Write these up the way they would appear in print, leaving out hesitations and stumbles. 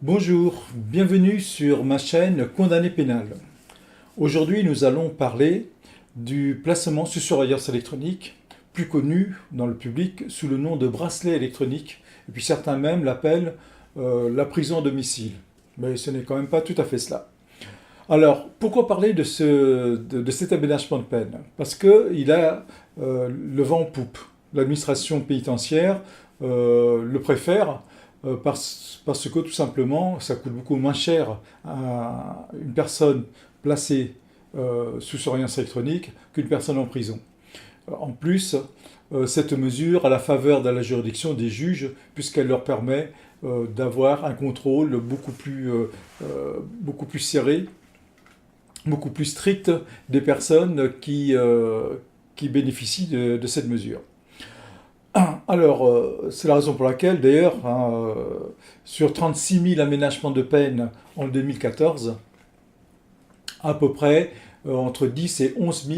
Bonjour, bienvenue sur ma chaîne Condamné pénal. Aujourd'hui, nous allons parler du placement sous surveillance électronique, plus connu dans le public sous le nom de bracelet électronique, et puis certains même l'appellent la prison à domicile. Mais ce n'est quand même pas tout à fait cela. Alors, pourquoi parler de cet aménagement de peine? Parce qu'il a le vent en poupe. L'administration pénitentiaire le préfère parce que tout simplement, ça coûte beaucoup moins cher à une personne placée sous surveillance électronique qu'une personne en prison. En plus, cette mesure a la faveur de la juridiction des juges puisqu'elle leur permet d'avoir un contrôle beaucoup plus serré, beaucoup plus strict des personnes qui bénéficient de cette mesure. Alors, c'est la raison pour laquelle, d'ailleurs, sur 36 000 aménagements de peine en 2014, à peu près entre 10 et 11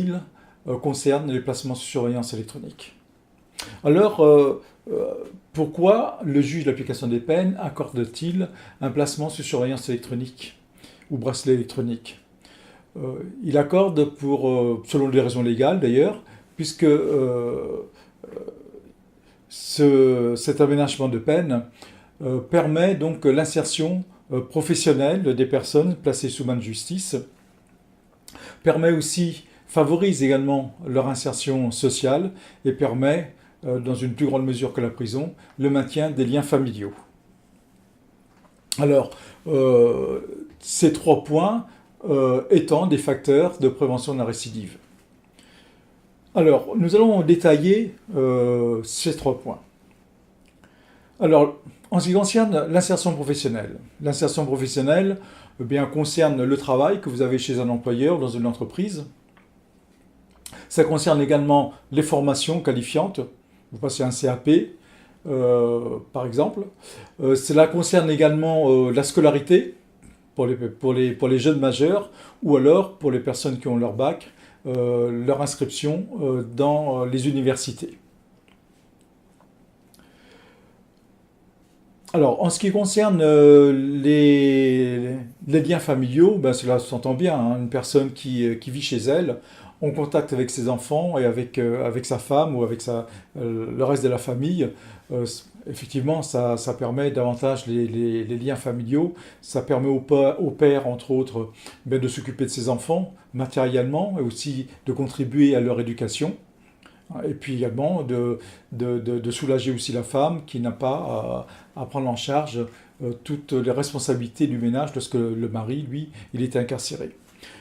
000 concernent les placements sous surveillance électronique. Alors, pourquoi le juge d'application des peines accorde-t-il un placement sous surveillance électronique ou bracelet électronique? Il accorde selon des raisons légales d'ailleurs, puisque cet aménagement de peine permet donc l'insertion professionnelle des personnes placées sous main de justice, favorise également leur insertion sociale et permet, dans une plus grande mesure que la prison, le maintien des liens familiaux. Alors, ces trois points étant des facteurs de prévention de la récidive. Alors, nous allons détailler ces trois points. Alors, en ce qui concerne l'insertion professionnelle, concerne le travail que vous avez chez un employeur dans une entreprise. Ça concerne également les formations qualifiantes. Vous passez un CAP, par exemple. Cela concerne également la scolarité pour les jeunes majeurs ou alors pour les personnes qui ont leur bac, leur inscription dans les universités. Alors, en ce qui concerne les liens familiaux, cela s'entend bien, hein, une personne qui vit chez elle, en contact avec ses enfants et avec sa femme ou avec le reste de la famille, effectivement, ça permet davantage les liens familiaux. Ça permet au père, entre autres, de s'occuper de ses enfants matériellement et aussi de contribuer à leur éducation. Et puis également de soulager aussi la femme qui n'a pas à prendre en charge toutes les responsabilités du ménage lorsque le mari, lui, il est incarcéré.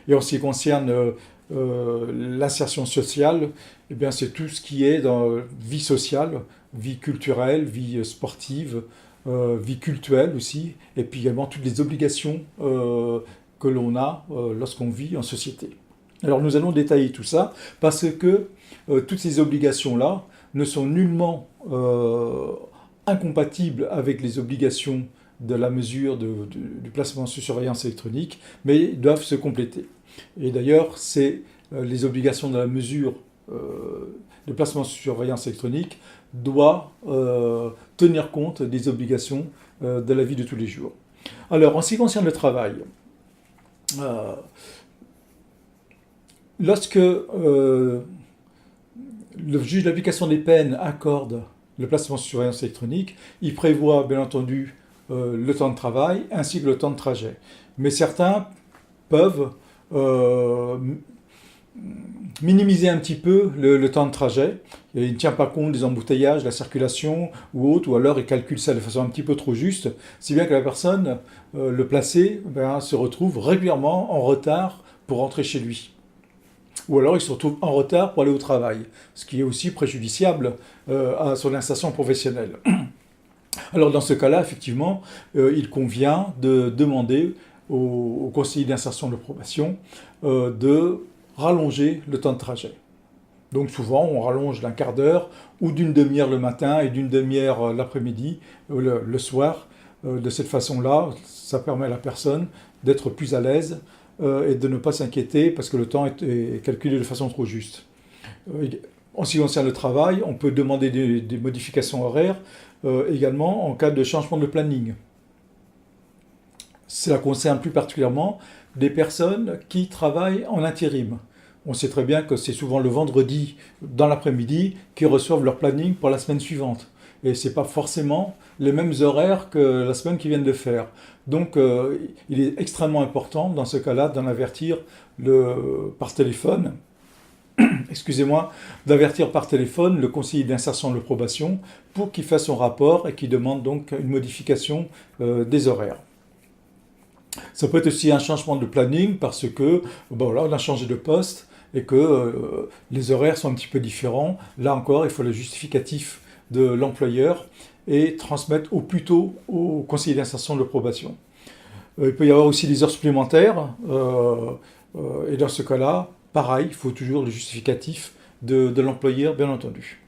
Et en ce qui concerne l'insertion sociale, eh bien, c'est tout ce qui est dans vie sociale, vie culturelle, vie sportive, vie cultuelle aussi, et puis également toutes les obligations que l'on a lorsqu'on vit en société. Alors nous allons détailler tout ça parce que toutes ces obligations-là ne sont nullement incompatibles avec les obligations de la mesure du placement sous surveillance électronique, mais doivent se compléter. Et d'ailleurs, c'est les obligations de la mesure de placement sous surveillance électronique doit tenir compte des obligations de la vie de tous les jours. Alors, en ce qui concerne le travail, lorsque le juge d'application des peines accorde le placement sous surveillance électronique, il prévoit bien entendu le temps de travail ainsi que le temps de trajet. Mais certains peuvent minimiser un petit peu le temps de trajet. Et il ne tient pas compte des embouteillages, de la circulation ou autre, ou alors il calcule ça de façon un petit peu trop juste, si bien que la personne, le placé, se retrouve régulièrement en retard pour rentrer chez lui. Ou alors il se retrouve en retard pour aller au travail, ce qui est aussi préjudiciable à son insertion professionnelle. Alors dans ce cas-là, effectivement, il convient de demander au conseiller d'insertion de probation de rallonger le temps de trajet. Donc souvent, on rallonge d'un quart d'heure ou d'une demi-heure le matin et d'une demi-heure l'après-midi, le soir. De cette façon-là, ça permet à la personne d'être plus à l'aise et de ne pas s'inquiéter parce que le temps est calculé de façon trop juste. En ce qui concerne le travail, on peut demander des modifications horaires également en cas de changement de planning. Cela concerne plus particulièrement des personnes qui travaillent en intérim. On sait très bien que c'est souvent le vendredi dans l'après-midi qu'ils reçoivent leur planning pour la semaine suivante. Et ce n'est pas forcément les mêmes horaires que la semaine qu'ils viennent de faire. Donc il est extrêmement important dans ce cas-là d'en avertir par téléphone, excusez-moi, d'avertir par téléphone le conseiller d'insertion de probation pour qu'il fasse son rapport et qu'il demande donc une modification des horaires. Ça peut être aussi un changement de planning parce que bon, là, on a changé de poste et que les horaires sont un petit peu différents. Là encore, il faut le justificatif de l'employeur et transmettre au plus tôt au conseiller d'insertion de probation. Il peut y avoir aussi des heures supplémentaires et dans ce cas-là, pareil, il faut toujours le justificatif de l'employeur, bien entendu.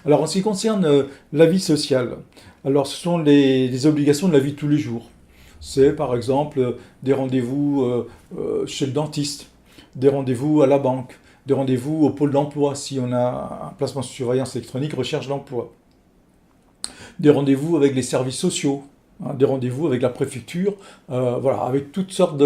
Alors, en ce qui concerne la vie sociale, alors ce sont les obligations de la vie de tous les jours. C'est par exemple des rendez-vous chez le dentiste, des rendez-vous à la banque, des rendez-vous au pôle d'emploi si on a un placement sous surveillance électronique, recherche d'emploi, des rendez-vous avec les services sociaux, hein, des rendez-vous avec la préfecture, voilà, avec toutes sortes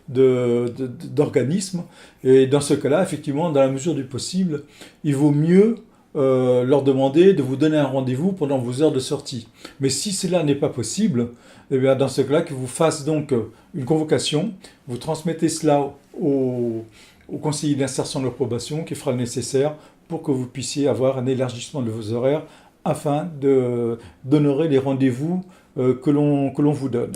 d'organismes. Et dans ce cas-là, effectivement, dans la mesure du possible, il vaut mieux leur demander de vous donner un rendez-vous pendant vos heures de sortie. Mais si cela n'est pas possible, eh bien, dans ce cas-là, qu'ils vous fassent donc une convocation, vous transmettez cela au conseiller d'insertion de probation qui fera le nécessaire pour que vous puissiez avoir un élargissement de vos horaires afin d'honorer les rendez-vous que l'on vous donne.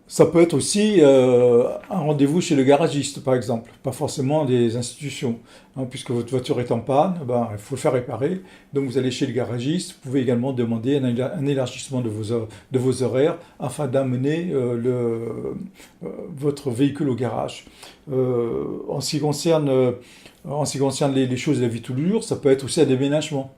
Ça peut être aussi un rendez-vous chez le garagiste, par exemple, pas forcément des institutions, hein, puisque votre voiture est en panne, ben, il faut le faire réparer, donc vous allez chez le garagiste, vous pouvez également demander un élargissement de vos horaires afin d'amener votre véhicule au garage. En ce qui concerne les choses de la vie de tous les jours, ça peut être aussi un déménagement.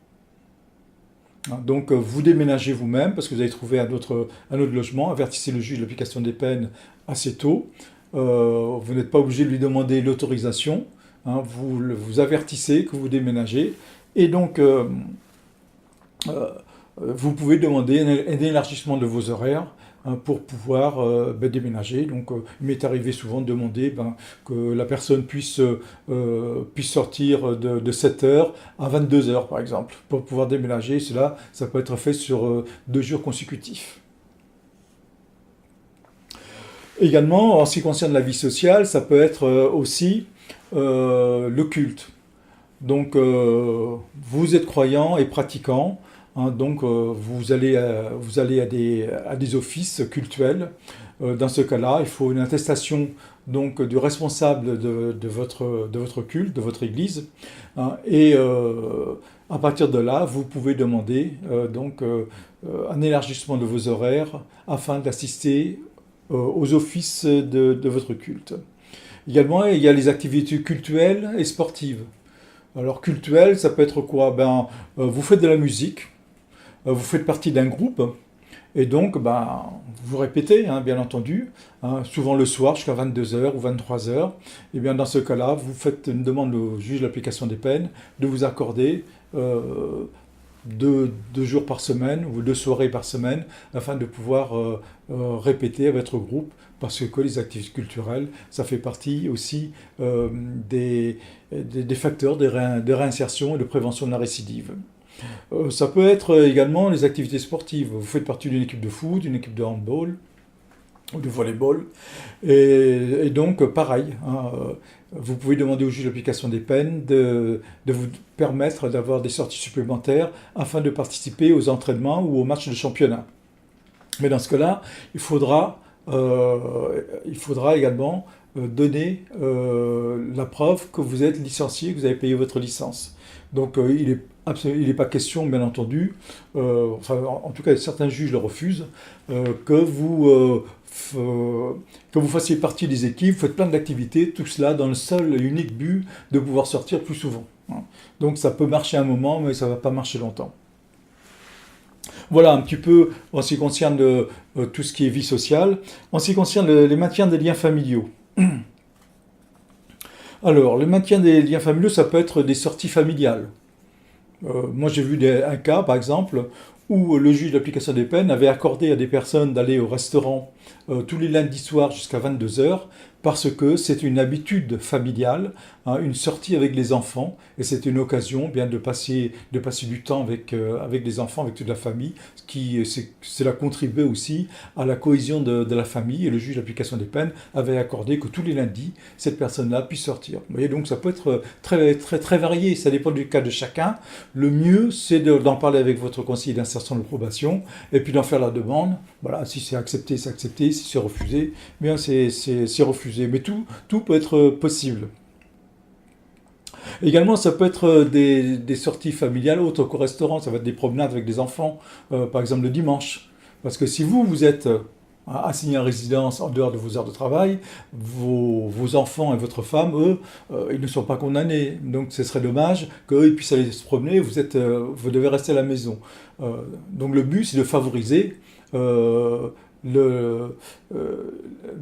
Donc vous déménagez vous-même parce que vous avez trouvé un autre logement, avertissez le juge de l'application des peines assez tôt. Vous n'êtes pas obligé de lui demander l'autorisation, hein, vous avertissez que vous déménagez et donc vous pouvez demander un élargissement de vos horaires hein, pour pouvoir déménager. Donc il m'est arrivé souvent de demander que la personne puisse sortir de 7 heures à 22 heures par exemple, pour pouvoir déménager. Cela, ça peut être fait sur 2 jours consécutifs. Également, en ce qui concerne la vie sociale, ça peut être aussi le culte. Donc vous êtes croyant et pratiquant. Hein, donc vous allez à des offices cultuels. Dans ce cas-là, il faut une attestation donc, du responsable de votre culte, de votre église. Hein, et à partir de là, vous pouvez demander un élargissement de vos horaires afin d'assister aux offices de votre culte. Également, il y a les activités cultuelles et sportives. Alors cultuelles, ça peut être quoi? Vous faites de la musique. Vous faites partie d'un groupe, et donc vous répétez, hein, bien entendu, hein, souvent le soir jusqu'à 22 heures ou 23 heures. Et bien dans ce cas-là, vous faites une demande au juge de l'application des peines de vous accorder 2 jours par semaine ou 2 soirées par semaine afin de pouvoir répéter à votre groupe, parce que les activités culturelles, ça fait partie aussi des facteurs de réinsertion et de prévention de la récidive. Ça peut être également les activités sportives. Vous faites partie d'une équipe de foot, d'une équipe de handball ou de volleyball. Et donc, pareil, hein, vous pouvez demander au juge d'application des peines de vous permettre d'avoir des sorties supplémentaires afin de participer aux entraînements ou aux matchs de championnat. Mais dans ce cas-là, il faudra également donner la preuve que vous êtes licencié, que vous avez payé votre licence. Donc il n'est pas question, bien entendu, en tout cas certains juges le refusent, que vous fassiez partie des équipes, faites plein d'activités, tout cela dans le seul et unique but de pouvoir sortir plus souvent. Hein. Donc ça peut marcher un moment, mais ça ne va pas marcher longtemps. Voilà un petit peu en ce qui concerne tout ce qui est vie sociale. En ce qui concerne les maintiens des liens familiaux. Alors, le maintien des liens familiaux, ça peut être des sorties familiales. Moi, j'ai vu un cas, par exemple, où le juge d'application des peines avait accordé à des personnes d'aller au restaurant tous les lundis soirs jusqu'à 22 heures, parce que c'est une habitude familiale, hein, une sortie avec les enfants, et c'est une occasion bien de passer du temps avec les enfants, avec toute la famille, cela contribuait aussi à la cohésion de la famille, et le juge d'application des peines avait accordé que tous les lundis, cette personne-là puisse sortir. Vous voyez, donc ça peut être très, très, très varié, ça dépend du cas de chacun. Le mieux, c'est d'en parler avec votre conseiller d'insertion de probation, et puis d'en faire la demande. Voilà, si c'est accepté, c'est accepté, si c'est refusé, bien c'est refusé. Mais tout peut être possible. Également, ça peut être des sorties familiales autres qu'au restaurant, ça va être des promenades avec des enfants, par exemple le dimanche. Parce que si vous êtes assigné à résidence en dehors de vos heures de travail, vos enfants et votre femme, eux, ils ne sont pas condamnés. Donc ce serait dommage qu'eux puissent aller se promener, vous devez rester à la maison. Donc le but, c'est de favoriser euh, le,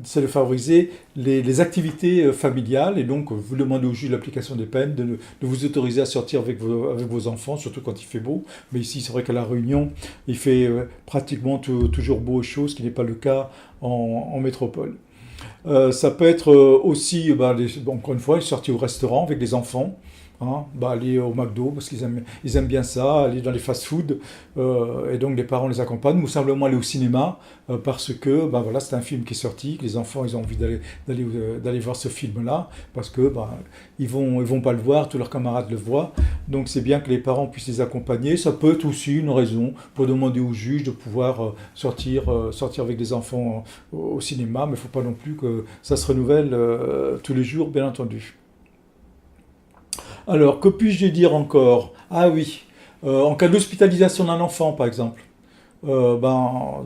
c'est de favoriser les activités familiales, et donc vous demandez au juge de l'application des peines de vous autoriser à sortir avec vos enfants, surtout quand il fait beau. Mais ici, c'est vrai qu'à La Réunion, il fait pratiquement toujours beau et chaud, ce qui n'est pas le cas en métropole. Ça peut être aussi, encore une fois, une sortie au restaurant avec des enfants. Hein, aller au McDo parce ils aiment bien ça, aller dans les fast-food, et donc les parents les accompagnent, ou simplement aller au cinéma parce que voilà, c'est un film qui est sorti, que les enfants ils ont envie d'aller voir ce film-là, parce que ils vont pas le voir, tous leurs camarades le voient, donc c'est bien que les parents puissent les accompagner. Ça peut être aussi une raison pour demander au juge de pouvoir sortir avec des enfants au cinéma, mais il ne faut pas non plus que ça se renouvelle tous les jours, bien entendu. Alors, que puis-je dire encore? Ah oui, en cas d'hospitalisation d'un enfant, par exemple. Euh, ben,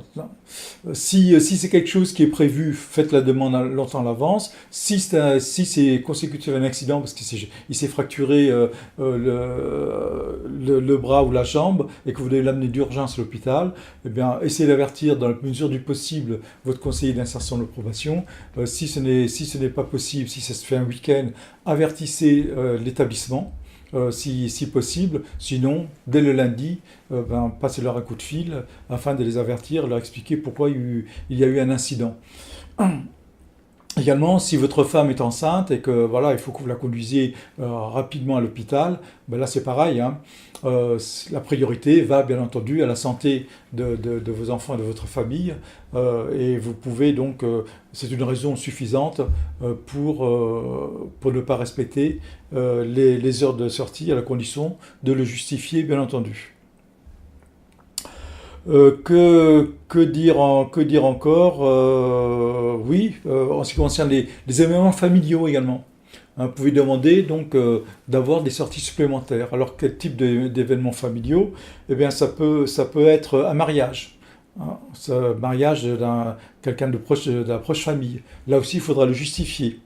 si c'est quelque chose qui est prévu, faites la demande longtemps à l'avance. Si c'est consécutif à un accident, parce qu'il s'est fracturé le bras ou la jambe, et que vous devez l'amener d'urgence à l'hôpital, eh bien, essayez d'avertir dans la mesure du possible votre conseiller d'insertion de probation. Si ce n'est pas possible, si ça se fait un week-end, avertissez l'établissement. Si possible. Sinon, dès le lundi, passez-leur un coup de fil afin de les avertir, leur expliquer pourquoi il y a eu un incident. Également, si votre femme est enceinte et que voilà, il faut que vous la conduisiez rapidement à l'hôpital, là c'est pareil, hein. La priorité va bien entendu à la santé de vos enfants et de votre famille, et vous pouvez donc, c'est une raison suffisante pour ne pas respecter les heures de sortie, à la condition de le justifier bien entendu. Que dire encore? Oui, en ce qui concerne les événements familiaux également. Hein, vous pouvez demander donc d'avoir des sorties supplémentaires. Alors quel type d'événements familiaux? Eh bien ça peut être un mariage. Hein, mariage quelqu'un de la proche famille. Là aussi, il faudra le justifier.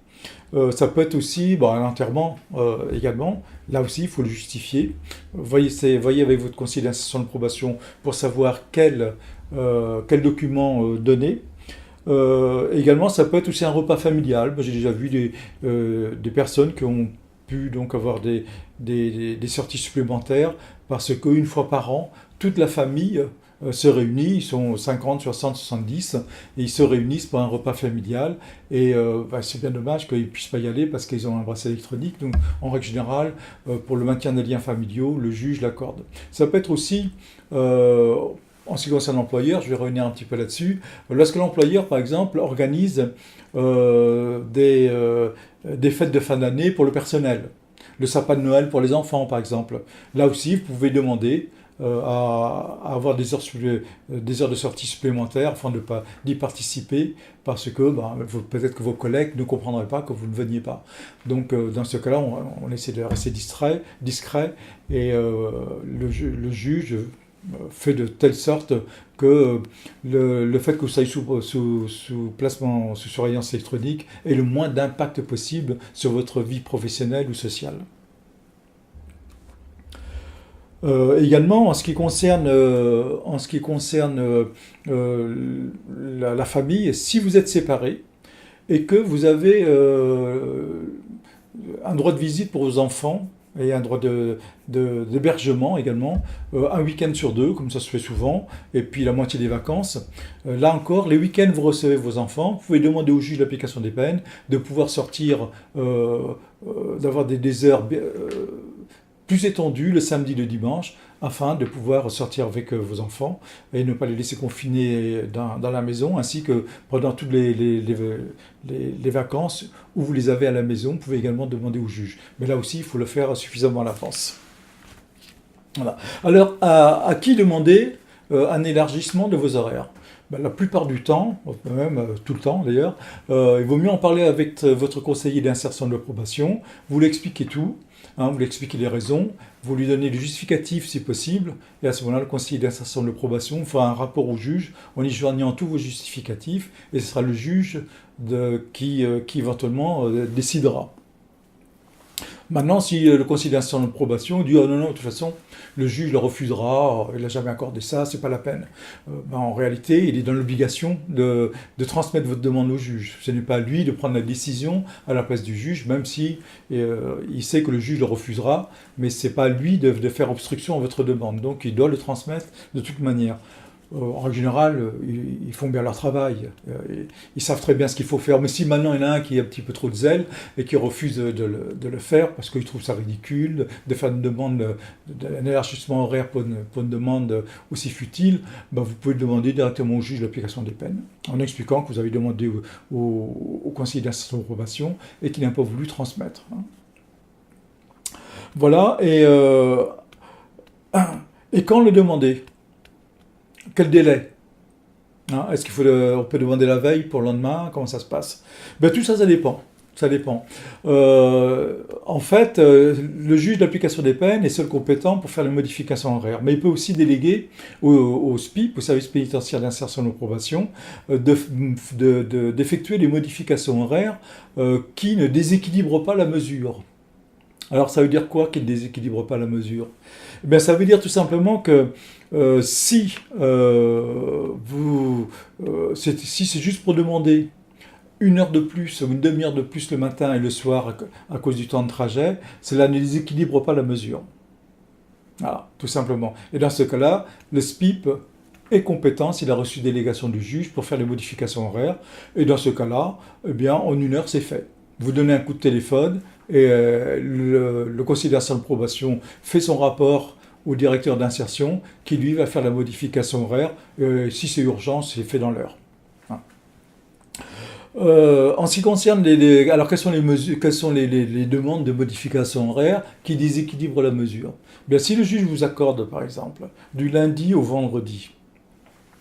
Ça peut être aussi un enterrement également. Là aussi, il faut le justifier. Voyez avec votre conseiller d'insertion de probation pour savoir quel document donner. Également, ça peut être aussi un repas familial. Moi, j'ai déjà vu des personnes qui ont pu donc avoir des sorties supplémentaires parce qu'une fois par an, toute la famille se réunit, ils sont 50, 60, 70, et ils se réunissent pour un repas familial, et c'est bien dommage qu'ils ne puissent pas y aller parce qu'ils ont un bracelet électronique, donc en règle générale, pour le maintien des liens familiaux, le juge l'accorde. Ça peut être aussi, en ce qui concerne l'employeur, je vais revenir un petit peu là-dessus, lorsque l'employeur, par exemple, organise des fêtes de fin d'année pour le personnel, le sapin de Noël pour les enfants, par exemple. Là aussi, vous pouvez demander à avoir des heures de sortie supplémentaires afin d'y participer, parce que peut-être que vos collègues ne comprendraient pas que vous ne veniez pas. Donc dans ce cas-là, on essaie de rester discret, et le juge fait de telle sorte que le fait que vous soyez sous placement, sous surveillance électronique ait le moins d'impact possible sur votre vie professionnelle ou sociale. Également, en ce qui concerne la famille, si vous êtes séparés et que vous avez un droit de visite pour vos enfants, et un droit d'hébergement également, un week-end sur deux, comme ça se fait souvent, et puis la moitié des vacances. Là encore, les week-ends, vous recevez vos enfants, vous pouvez demander au juge d'application des peines de pouvoir sortir, d'avoir des heures plus étendues le samedi et le dimanche, afin de pouvoir sortir avec vos enfants et ne pas les laisser confinés dans la maison, ainsi que pendant toutes les vacances où vous les avez à la maison, vous pouvez également demander au juge. Mais là aussi, il faut le faire suffisamment à l'avance. Voilà. Alors, à qui demander un élargissement de vos horaires? Ben, la plupart du temps, même tout le temps d'ailleurs, il vaut mieux en parler avec votre conseiller d'insertion de probation. Vous lui expliquez tout, hein, vous lui expliquez les raisons, vous lui donnez le justificatif si possible, et à ce moment-là, le conseiller d'insertion de probation fera un rapport au juge en y joignant tous vos justificatifs, et ce sera le juge qui éventuellement décidera. Maintenant, si le conseiller d'insertion de probation dit oh non, non, de toute façon, le juge le refusera, il n'a jamais accordé ça, c'est pas la peine. Ben, en réalité, il est dans l'obligation de transmettre votre demande au juge. Ce n'est pas à lui de prendre la décision à la place du juge, même si il sait que le juge le refusera, mais c'est pas à lui de faire obstruction à votre demande. Donc, il doit le transmettre de toute manière. En général, ils font bien leur travail, ils savent très bien ce qu'il faut faire. Mais si maintenant il y en a un qui a un petit peu trop de zèle et qui refuse de le faire parce qu'il trouve ça ridicule, de faire une demande, un élargissement horaire pour une demande aussi futile, ben vous pouvez le demander directement au juge de l'application des peines, en expliquant que vous avez demandé au conseiller d'insertion de probation et qu'il n'a pas voulu transmettre. Voilà, et quand le demander? Quel délai? Hein, est-ce on peut demander la veille pour le lendemain? Comment ça se passe? Ben, tout ça, ça dépend. Ça dépend. En fait, le juge d'application des peines est seul compétent pour faire les modifications horaires. Mais il peut aussi déléguer au SPIP, au service pénitentiaire d'insertion et de probation, d'effectuer des modifications horaires qui ne déséquilibrent pas la mesure. Alors ça veut dire quoi qu'il ne déséquilibre pas la mesure? Eh bien, ça veut dire tout simplement que si c'est juste pour demander une heure de plus ou une demi-heure de plus le matin et le soir à cause du temps de trajet, cela ne déséquilibre pas la mesure. Voilà, tout simplement. Et dans ce cas-là, le SPIP est compétent s'il a reçu délégation du juge pour faire les modifications horaires. Et dans ce cas-là, eh bien, en une heure, c'est fait. Vous donnez un coup de téléphone et le conseiller d'insertion de probation fait son rapport au directeur d'insertion qui, lui, va faire la modification horaire. Si c'est urgent, c'est fait dans l'heure. En ce qui concerne alors quelles sont les demandes de modification horaire qui déséquilibrent la mesure? Bien, si le juge vous accorde, par exemple, du lundi au vendredi,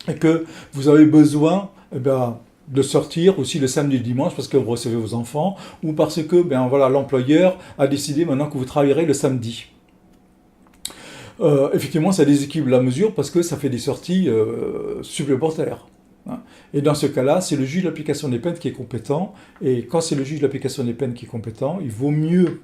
et que vous avez besoin de sortir aussi le samedi et le dimanche parce que vous recevez vos enfants, ou parce que voilà, l'employeur a décidé maintenant que vous travaillerez le samedi. Effectivement, ça déséquilibre la mesure parce que ça fait des sorties supplémentaires. Et dans ce cas-là, c'est le juge de l'application des peines qui est compétent. Et quand c'est le juge de l'application des peines qui est compétent, il vaut mieux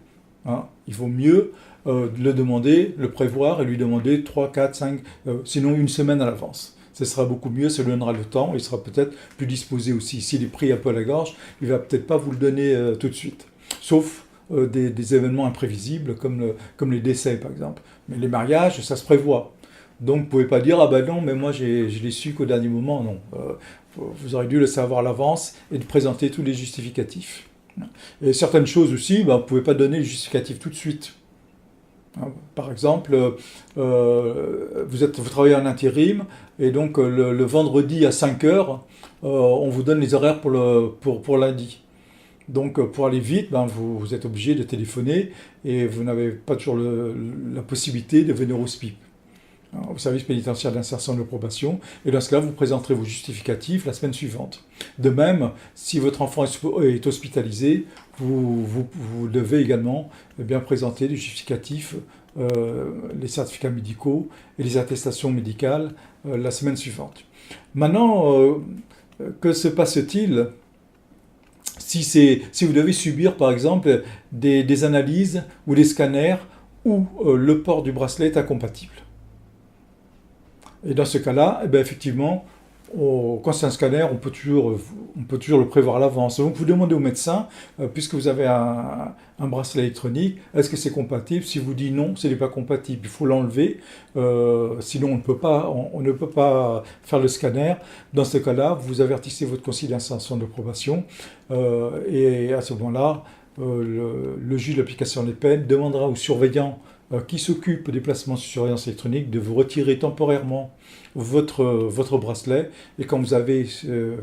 le demander, le prévoir et lui demander 3, 4, 5, sinon une semaine à l'avance. Ce sera beaucoup mieux, ça lui donnera le temps, il sera peut-être plus disposé aussi. S'il est pris un peu à la gorge, il ne va peut-être pas vous le donner tout de suite. Sauf des événements imprévisibles comme les décès par exemple. Mais les mariages, ça se prévoit. Donc vous ne pouvez pas dire « Ah ben non, mais moi je l'ai su qu'au dernier moment ». Non, vous aurez dû le savoir à l'avance et de présenter tous les justificatifs. Et certaines choses aussi, vous ne pouvez pas donner les justificatifs tout de suite. Par exemple, vous travaillez en intérim et donc le vendredi à 5 heures, on vous donne les horaires pour lundi. Donc pour aller vite, vous êtes obligé de téléphoner et vous n'avez pas toujours la possibilité de venir au SPIP, au service pénitentiaire d'insertion et de probation, et dans ce cas-là, vous présenterez vos justificatifs la semaine suivante. De même, si votre enfant est hospitalisé, vous devez également présenter les justificatifs, les certificats médicaux et les attestations médicales la semaine suivante. Maintenant, que se passe-t-il si vous devez subir, par exemple, des analyses ou des scanners où le port du bracelet est incompatible? Et dans ce cas-là, effectivement, quand c'est un scanner, on peut toujours le prévoir à l'avance. Donc vous demandez au médecin, puisque vous avez un bracelet électronique, est-ce que c'est compatible? Si vous dites non, ce n'est pas compatible, il faut l'enlever, sinon on ne peut pas faire le scanner. Dans ce cas-là, vous avertissez votre conseiller d'installation de probation, et à ce moment-là, le juge de l'application des peines demandera au surveillant qui s'occupe des placements sur surveillance électronique de vous retirer temporairement votre bracelet, et quand vous avez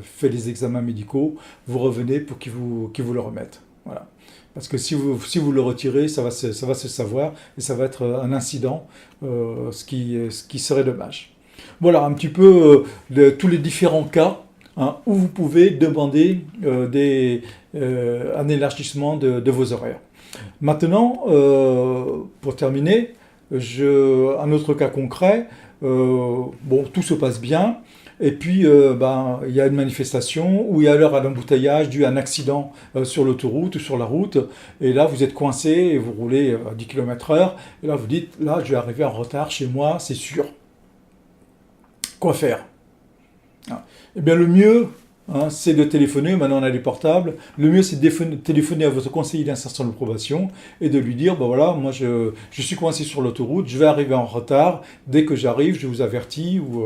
fait les examens médicaux, vous revenez pour qu'ils vous le remettent. Voilà. Parce que si vous le retirez, ça va se savoir et ça va être un incident, ce qui serait dommage. Voilà un petit peu tous les différents cas, hein, où vous pouvez demander un élargissement de vos horaires. Maintenant, pour terminer, un autre cas concret, bon, tout se passe bien, et puis il y a une manifestation où il y a alors un embouteillage dû à un accident sur l'autoroute ou sur la route, et là vous êtes coincé et vous roulez à 10 km/h, et là vous dites, là je vais arriver en retard chez moi, c'est sûr. Quoi faire? Eh bien le mieux, hein, c'est de téléphoner. Maintenant on a les portables, le mieux c'est de téléphoner à votre conseiller d'insertion de probation et de lui dire, ben voilà, moi je suis coincé sur l'autoroute, je vais arriver en retard, dès que j'arrive je vous avertis, ou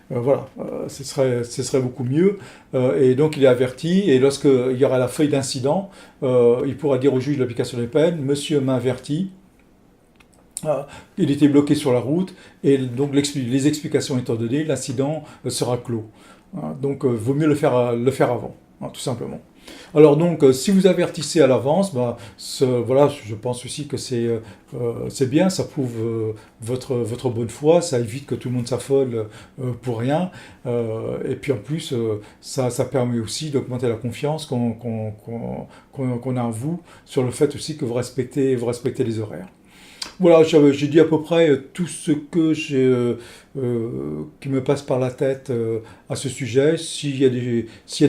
voilà, ce serait beaucoup mieux. Et donc il est averti, et lorsqu'il y aura la feuille d'incident, il pourra dire au juge de l'application des peines, monsieur m'a averti, il était bloqué sur la route, et donc les explications étant données, l'incident sera clos. Donc vaut mieux le faire avant, hein, tout simplement. Alors donc, si vous avertissez à l'avance, voilà, je pense aussi que c'est bien, ça prouve votre bonne foi, ça évite que tout le monde s'affole pour rien, et puis en plus, ça permet aussi d'augmenter la confiance qu'on a en vous, sur le fait aussi que vous respectez les horaires. Voilà, j'ai dit à peu près tout ce qui me passe par la tête à ce sujet. S'il y a des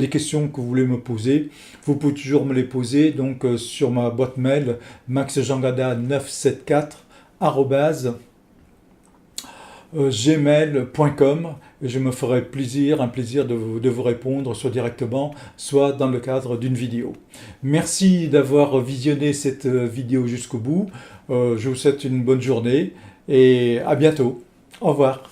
questions que vous voulez me poser, vous pouvez toujours me les poser donc, sur ma boîte mail maxjangada974@gmail.com, et je me ferai un plaisir de vous répondre, soit directement, soit dans le cadre d'une vidéo. Merci d'avoir visionné cette vidéo jusqu'au bout. Je vous souhaite une bonne journée et à bientôt. Au revoir.